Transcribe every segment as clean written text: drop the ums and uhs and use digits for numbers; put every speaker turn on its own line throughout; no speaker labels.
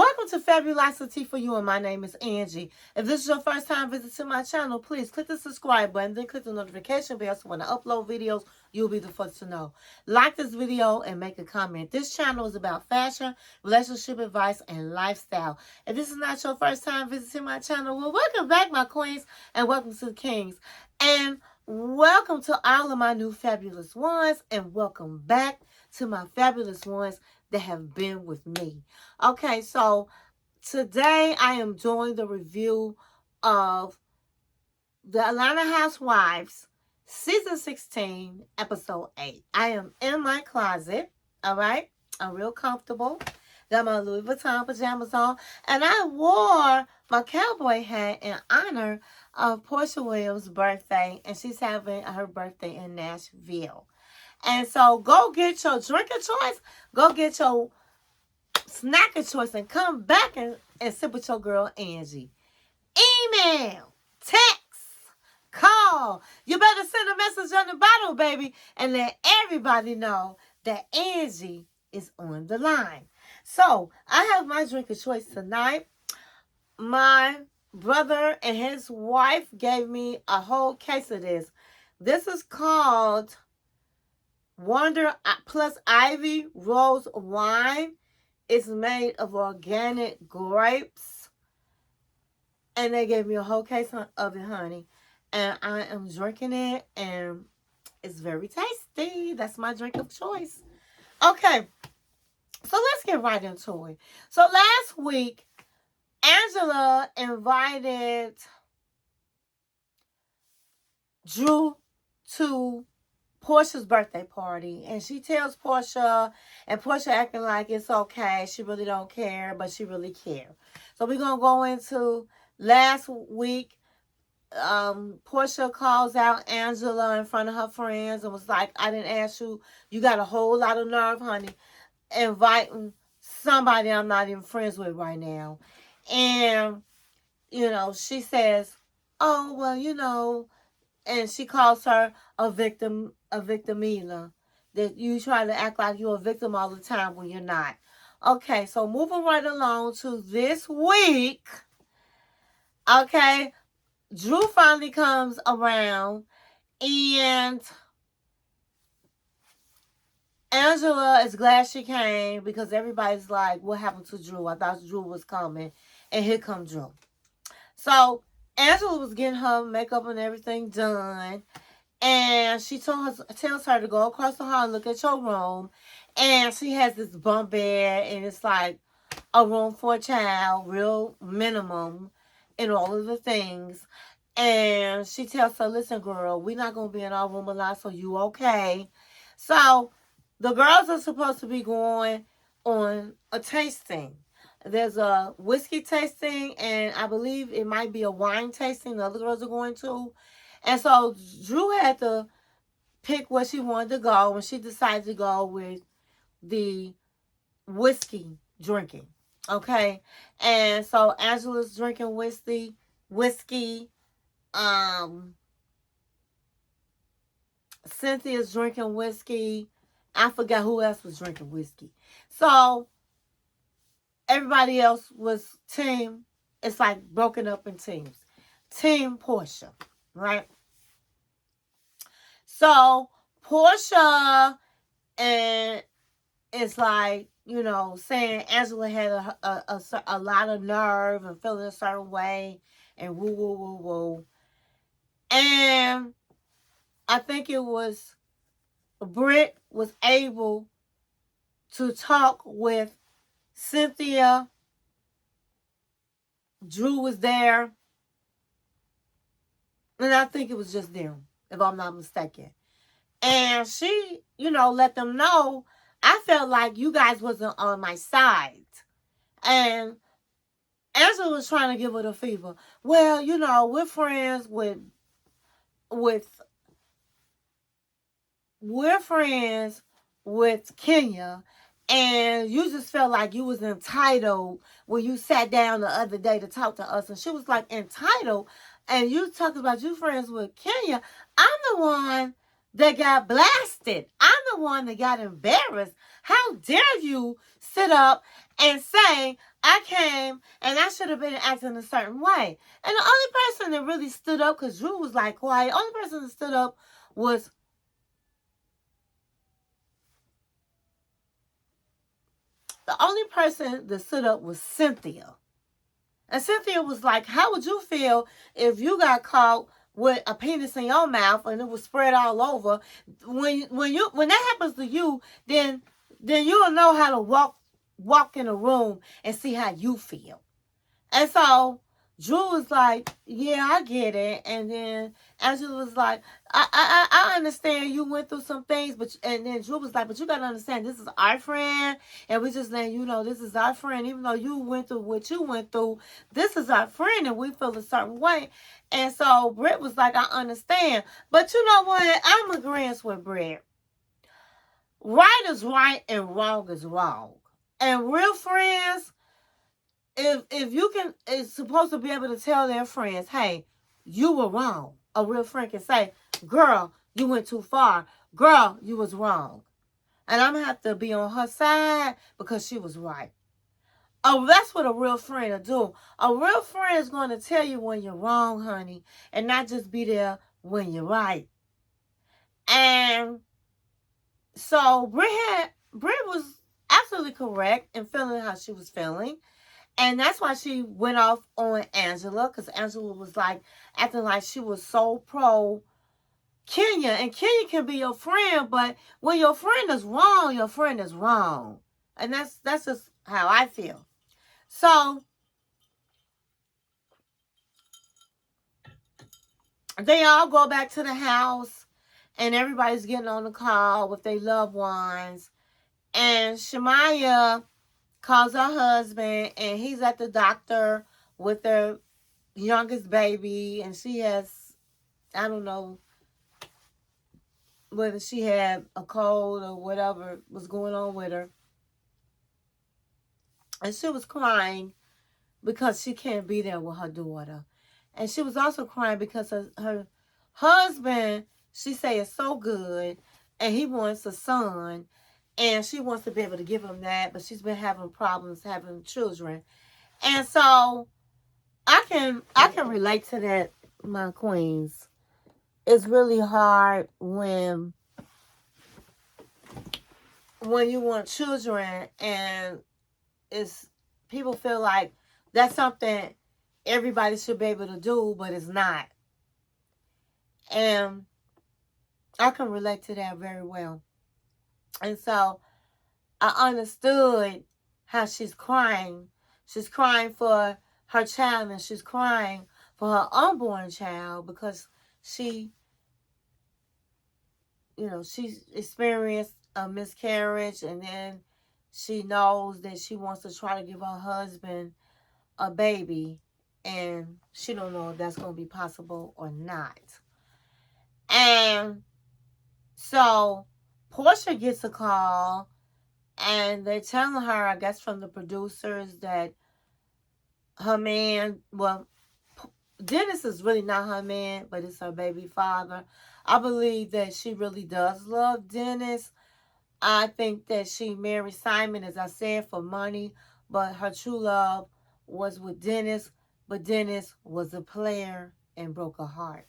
Welcome to Fabulosity For You, and my name is Angie. If this is your first time visiting my channel, please click the subscribe button, then click the notification bell so when I upload videos, you'll be the first to know. Like this video and make a comment. This channel is about fashion, relationship advice, and lifestyle. If this is not your first time visiting my channel, well, welcome back, my queens, and welcome to the kings. And welcome to all of my new fabulous ones, and welcome back to my fabulous ones that have been with me. Okay, so today I am doing the review of the Atlanta Housewives season 16 episode 8. I am in my closet, all right? I'm real comfortable. Got my Louis Vuitton pajamas on, and I wore my cowboy hat in honor of Porsha Williams' birthday, and she's having her birthday in Nashville. And so go get your drink of choice, go get your snack of choice, and come back and sit with your girl Angie. Email, text, call. You better send a message on the bottle, baby, and let everybody know that Angie is on the line. So I have my drink of choice tonight. My brother and his wife gave me a whole case of this. This is called Wonder Plus Ivy Rose Wine. It's made of organic grapes. And they gave me a whole case of it, honey. And I am drinking it, and it's very tasty. That's my drink of choice. Okay, so let's get right into it. So last week, Angela invited Drew to Porsha's birthday party, and she tells Porsha, and Porsha acting like it's okay. She really don't care, but she really care. So we're going to go into last week. Porsha calls out Angela in front of her friends and was like, I didn't ask you. You got a whole lot of nerve, honey, inviting somebody I'm not even friends with right now. And, she says, oh, well, and she calls her a victimila. That you try to act like you're a victim all the time when you're not. Okay, so moving right along to this week. Okay, Drew finally comes around, and Angela is glad she came because everybody's like, what happened to Drew? I thought Drew was coming, and here comes Drew. So Angela was getting her makeup and everything done, and she tells her to go across the hall and look at your room. And she has this bunk bed, and it's like a room for a child, real minimum in all of the things. And she tells her, listen, girl, we're not going to be in our room a lot, so you okay? So the girls are supposed to be going on a tasting. There's a whiskey tasting, and I believe it might be a wine tasting the other girls are going to. And so Drew had to pick where she wanted to go, and she decided to go with the whiskey drinking. Okay? And so Angela's drinking whiskey. Cynthia's drinking whiskey. I forgot who else was drinking whiskey. So everybody else was team. It's like broken up in teams. Team Porsha, right? So Porsha and it's like, saying Angela had a lot of nerve and feeling a certain way and woo, woo, woo, woo. And I think it was Britt was able to talk with Cynthia. Drew was there. And I think it was just them, if I'm not mistaken. And she, let them know, I felt like you guys wasn't on my side. And Angela was trying to give her the fever. Well, we're friends with Kenya, and you just felt like you was entitled when you sat down the other day to talk to us. And she was like, entitled? And you talking about you friends with Kenya. I'm the one that got blasted. I'm the one that got embarrassed. How dare you sit up and say, I came and I should have been acting a certain way. And the only person that really stood up, because Drew was like quiet, the only person that stood up was Cynthia. And Cynthia was like, how would you feel if you got caught with a penis in your mouth and it was spread all over? When that happens to you, then you'll know how to walk in a room and see how you feel. And so Drew was like, yeah, I get it. And then Angela was like, I understand you went through some things, and then Drew was like, but you got to understand, this is our friend. And we just letting you know, this is our friend. Even though you went through what you went through, this is our friend and we feel a certain way. And so Britt was like, I understand. But you know what? I'm agreeing with Britt. Right is right and wrong is wrong. And real friends, if you can, is supposed to be able to tell their friends, hey, you were wrong. A real friend can say, girl, you went too far. Girl, you was wrong. And I'm going to have to be on her side because she was right. Oh, that's what a real friend will do. A real friend is going to tell you when you're wrong, honey, and not just be there when you're right. And so Britt was absolutely correct in feeling how she was feeling. And that's why she went off on Angela, because Angela was like acting like she was so pro Kenya. And Kenya can be your friend, but when your friend is wrong, your friend is wrong. And that's just how I feel. So they all go back to the house and everybody's getting on the call with their loved ones. And Shemaya calls her husband and he's at the doctor with their youngest baby, and she has, I don't know whether she had a cold or whatever was going on with her. And she was crying because she can't be there with her daughter. And she was also crying because her husband, she say, is so good and he wants a son. And she wants to be able to give him that, but she's been having problems having children. And so I can relate to that, my queens. It's really hard when you want children and it's people feel like that's something everybody should be able to do, but it's not. And I can relate to that very well. And so I understood how she's crying. She's crying for her child and she's crying for her unborn child because she experienced a miscarriage, and then she knows that she wants to try to give her husband a baby, and she don't know if that's going to be possible or not. And so Porsha gets a call, and they're telling her, I guess from the producers, that her man, well, Dennis is really not her man, but it's her baby father. I believe that she really does love Dennis. I think that she married Simon, as I said, for money, but her true love was with Dennis, but Dennis was a player and broke her heart.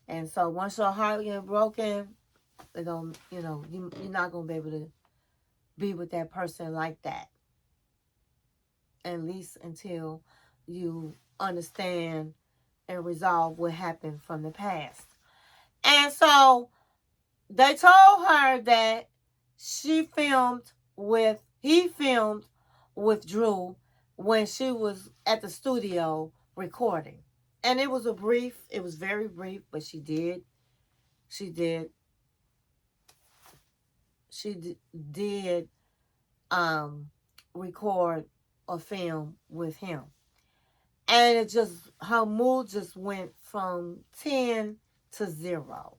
And so once your heart gets broken, it don't, you're not going to be able to be with that person like that. At least until you understand and resolve what happened from the past. And so they told her that he filmed with Drew when she was at the studio recording. And it was very brief, but she did record a film with him. And her mood just went from 10 to 0.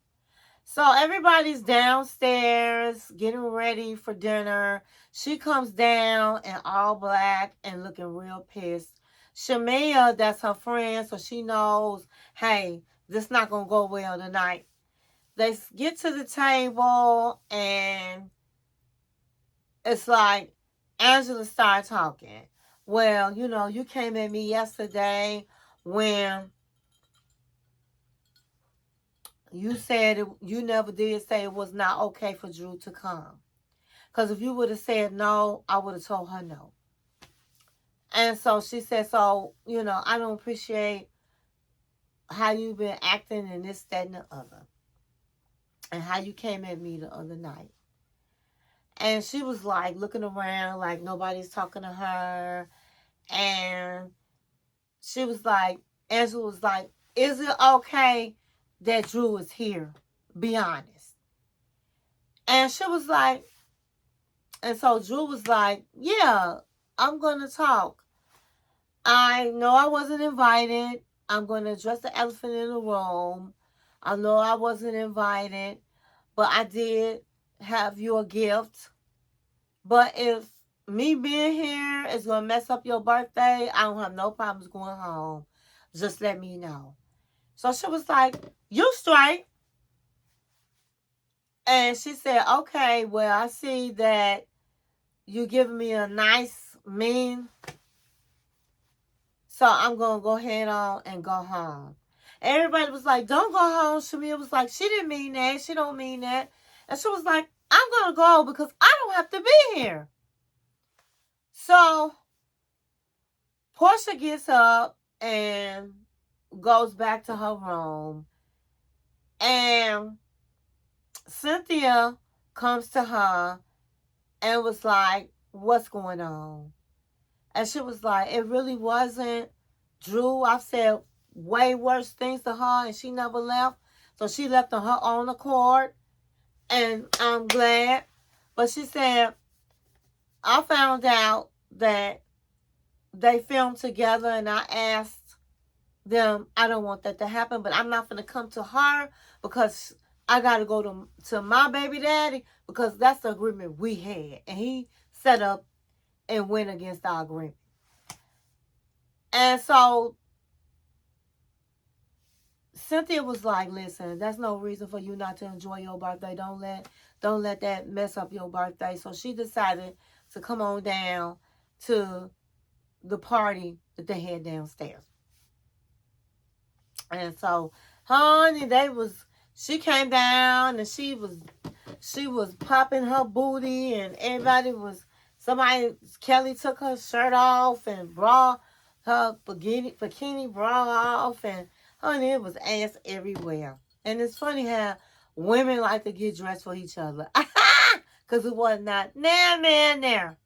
So everybody's downstairs getting ready for dinner. She comes down in all black and looking real pissed. Shamea, that's her friend, so she knows, hey, this not going to go well tonight. they get to the table, and it's like Angela started talking. Well, you know, you came at me yesterday when you said you never did say it was not okay for Drew to come. Because if you would have said no, I would have told her no. And so she said, so, you know, I don't appreciate how you've been acting and this, that, and the other. And how you came at me the other night. And she was like looking around like nobody's talking to her. And she was like, Angela was like, is it okay that Drew is here? Be honest. And she was like, and so Drew was like, yeah, I'm going to talk. I know I wasn't invited. I'm going to address the elephant in the room. I know I wasn't invited, but I did have you a gift. But if me being here is going to mess up your birthday, I don't have no problems going home. Just let me know. So she was like, you straight. And she said, okay, well, I see that you giving me a nice mean, so I'm going to go ahead on and go home. Everybody was like, don't go home. Shamia was like, she didn't mean that. She don't mean that. And she was like, I'm going to go because I don't have to be here. So Porsha gets up and goes back to her room. And Cynthia comes to her and was like, what's going on? And she was like, it really wasn't Drew. I've said way worse things to her and she never left. So she left on her own accord. And I'm glad. But she said, I found out that they filmed together and I asked them, I don't want that to happen, but I'm not going to come to her because I got to go to my baby daddy because that's the agreement we had. And he set up and went against our agreement. And so Cynthia was like, listen, that's no reason for you not to enjoy your birthday. Don't let that mess up your birthday. So she decided to come on down to the party that they had downstairs. And so, honey, she came down and she was popping her booty and Kelly took her shirt off and her bikini bra off, and honey, it was ass everywhere. And it's funny how women like to get dressed for each other. Because it was not there.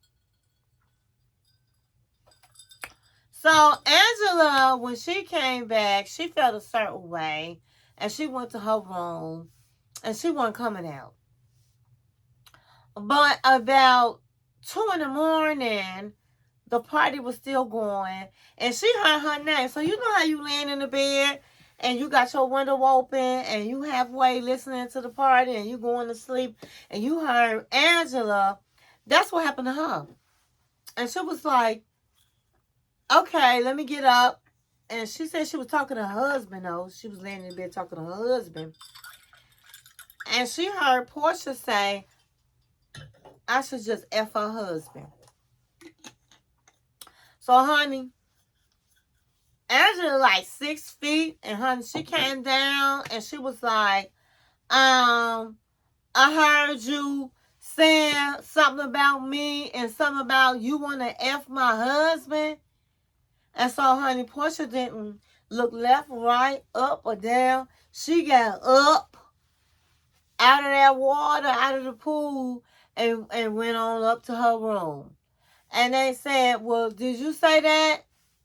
So Angela, when she came back, she felt a certain way. And she went to her room. And she wasn't coming out. But about 2 a.m, the party was still going. And she heard her name. So you know how you laying in the bed and you got your window open and you halfway listening to the party and you going to sleep and you heard Angela. That's what happened to her. And she was like, okay, let me get up. And she said she was talking to her husband, though. She was laying in bed talking to her husband. And she heard Porsha say, I should just F her husband. So, honey, Angela like 6 feet. And, honey, she came down and she was like, I heard you saying something about me and something about you want to F my husband. And so, honey, Porsha didn't look left, right, up, or down. She got up out of that water, out of the pool, and went on up to her room. And they said, well, did you say that?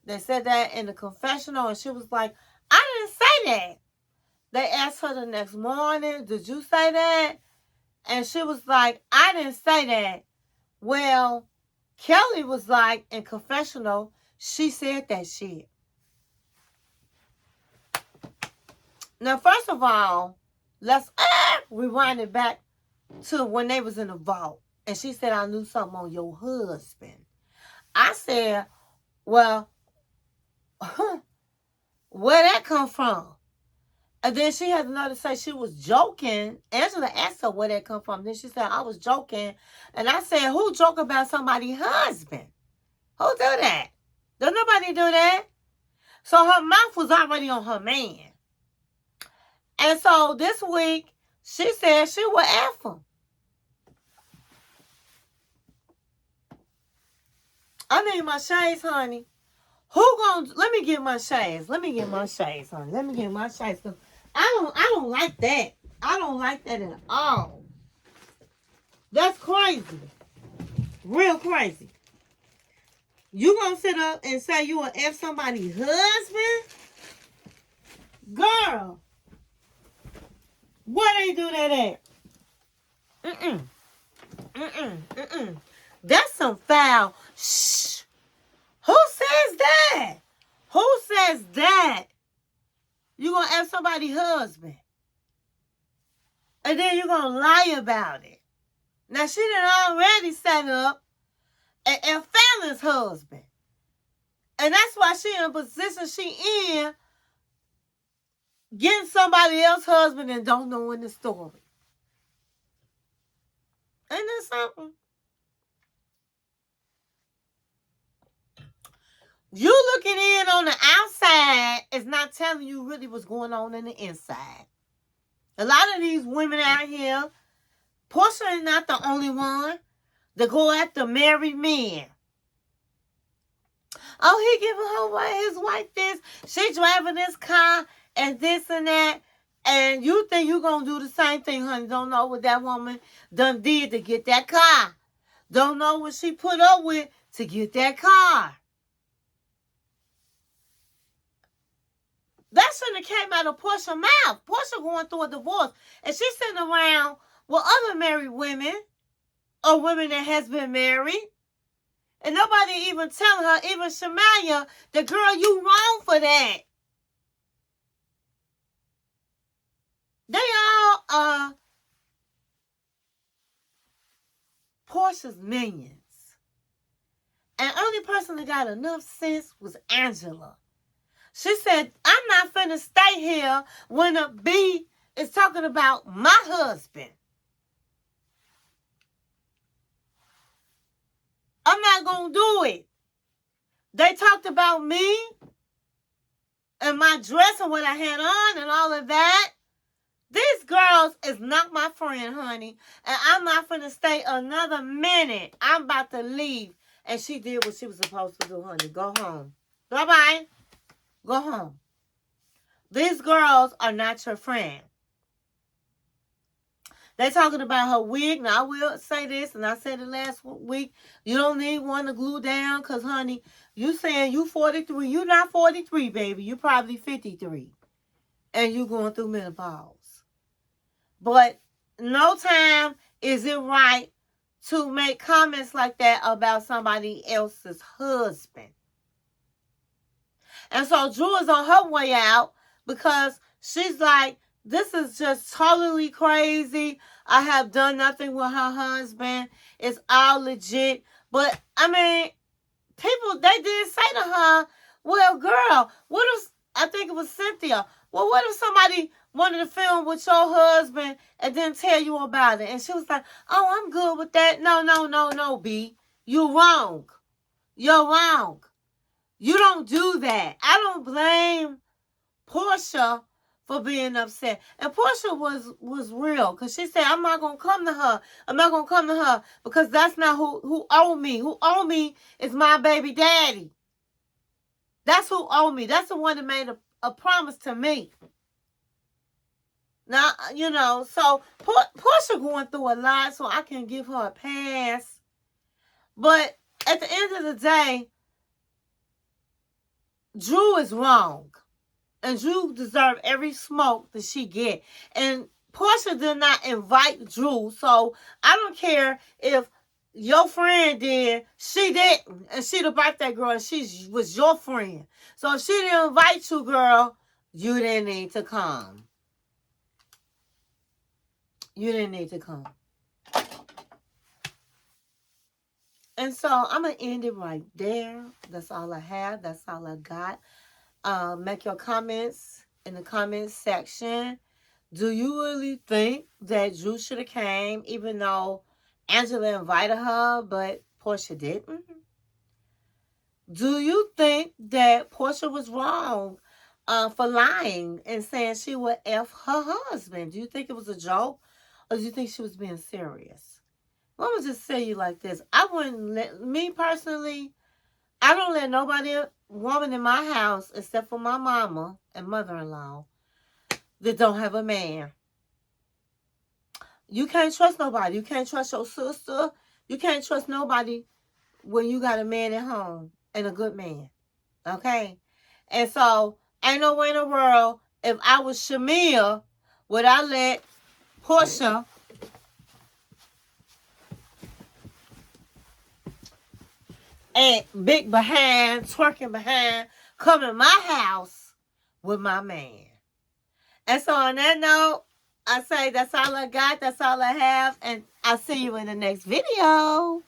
They said that in the confessional, and she was like, I didn't say that. They asked her the next morning, did you say that? And she was like, I didn't say that. Well, Kelly was like, in confessional, she said that shit. Now, first of all, let's rewind it back to when they was in the vault. And she said, I knew something on your husband. I said, well, where that come from? And then she had another say she was joking. Angela asked her where that come from. Then she said, I was joking. And I said, who joke about somebody's husband? Who do that? Don't nobody do that. So her mouth was already on her man. And so this week, she said she would F him. I need my shades, honey. Let me get my shades. Let me get my shades, honey. Let me get my shades. I don't like that. I don't like that at all. That's crazy. Real crazy. You gonna sit up and say you will F somebody's husband? Girl, where they do that at? That's some foul. Shh. Who says that? Who says that? You gonna F somebody's husband. And then you gonna lie about it. Now she done already set up and Fallon's husband. And that's why she in a position she in getting somebody else's husband and don't know in the story. Ain't that something? You looking in on the outside is not telling you really what's going on in the inside. A lot of these women out here, Porsha is not the only one that go after married men. Oh, he giving his wife this. She driving this car and this and that. And you think you going to do the same thing, honey. Don't know what that woman done did to get that car. Don't know what she put up with to get that car. That shouldn't have came out of Porsha's mouth. Porsha going through a divorce. And she's sitting around with other married women or women that has been married. And nobody even telling her, even Shamaya, the girl, you wrong for that. They all are Porsha's minions. And only person that got enough sense was Angela. She said, I'm not finna stay here when a B is talking about my husband. I'm not gonna do it. They talked about me and my dress and what I had on and all of that. These girls is not my friend, honey. And I'm not finna stay another minute. I'm about to leave. And she did what she was supposed to do, honey. Go home. Bye-bye. Go home. These girls are not your friend. They're talking about her wig. Now, I will say this, and I said it last week. You don't need one to glue down because, honey, you saying you 43. You're not 43, baby. You're probably 53. And you're going through menopause. But no time is it right to make comments like that about somebody else's husband. And so Drew is on her way out because she's like, this is just totally crazy. I have done nothing with her husband. It's all legit. But, I mean, people, they did say to her, well, girl, what if, I think it was Cynthia, well, what if somebody wanted to film with your husband and then tell you about it? And she was like, oh, I'm good with that. No, B. You're wrong. You're wrong. You don't do that. I don't blame Porsha for being upset. And Porsha was real because she said, I'm not going to come to her. I'm not going to come to her because that's not who owe me. Who owe me is my baby daddy. That's who owe me. That's the one that made a promise to me. Now, you know, so Porsha going through a lot, so I can give her a pass. But at the end of the day, Drew is wrong. And Drew deserves every smoke that she get. And Porsha did not invite Drew. So I don't care if your friend did. She didn't. And she the birthday girl. And she was your friend. So if she didn't invite you, girl, you didn't need to come. You didn't need to come. And so I'm going to end it right there. That's all I have. That's all I got. Make your comments in the comment section. Do you really think that Drew should have came, even though Angela invited her, but Porsha didn't? Do you think that Porsha was wrong for lying and saying she would F her husband? Do you think it was a joke, or do you think she was being serious? Let me just say you like this. I wouldn't let, me personally, I don't let nobody, woman in my house, except for my mama and mother-in-law, that don't have a man. You can't trust nobody. You can't trust your sister. You can't trust nobody when you got a man at home and a good man. Okay? And so, ain't no way in the world, if I was Shamia, would I let Porsha and big behind, twerking behind, come in my house with my man. And so on that note, I say that's all I got. That's all I have. And I'll see you in the next video.